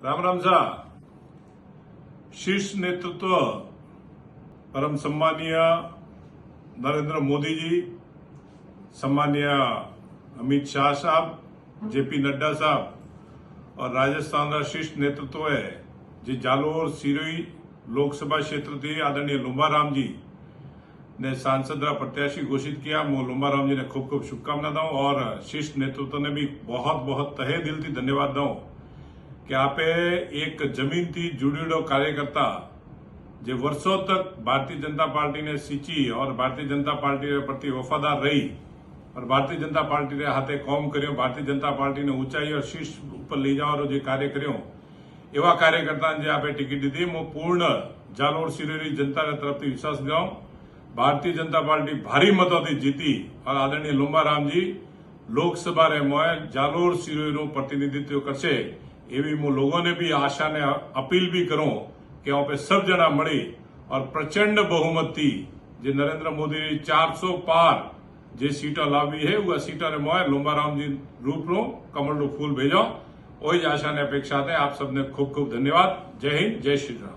राम राम सा शीर्ष नेतृत्व परम सम्मानीय नरेंद्र मोदी जी, सम्मानीय अमित शाह साहब, जेपी नड्डा साहब और राजस्थान का शीर्ष नेतृत्व है जी जालोर सिरोही लोकसभा क्षेत्र थी आदरणीय लुंबाराम जी ने सांसद प्रत्याशी घोषित किया। मैं लुंबाराम जी ने खूब खूब शुभकामना दूं और शीर्ष नेतृत्व ने भी बहुत बहुत तहे दिल थी धन्यवाद दूं कि आपे एक जमीन थी जुड़ीडो कार्यकर्ता जो वर्षों तक भारतीय जनता पार्टी ने सींची और भारतीय जनता पार्टी के प्रति वफादार रही और भारतीय जनता पार्टी के हाथे काम कर्यो, भारतीय जनता पार्टी ने ऊंचाई और शीर्ष पर लई जवानो जो कार्य कर्यो एवा कार्यकर्ता ने आपे टिकट दी। मैं पूर्ण जालोर सिरोही जनता के तरफ विश्वास दिलाऊं भारतीय जनता पार्टी भारी मतों से जीती और आदरणीय लुंबाराम जी लोकसभा रे मोए जालोर सिरोही नु प्रतिनिधित्व करशे एवी मैं लोगों ने भी आशा ने अपील भी करूं कि वहां पे सब जना मળી और प्रचंड बहुमत थी जे नरेंद्र मोदी 400 पार जे सीटा लावी है वह सीटा ने मोए लुंबाराम जी रूप लो कमल रो फूल भेजो वही आशा ने अपेक्षा थे। आप सबने खूब खूब धन्यवाद। जय हिंद, जय श्री राम।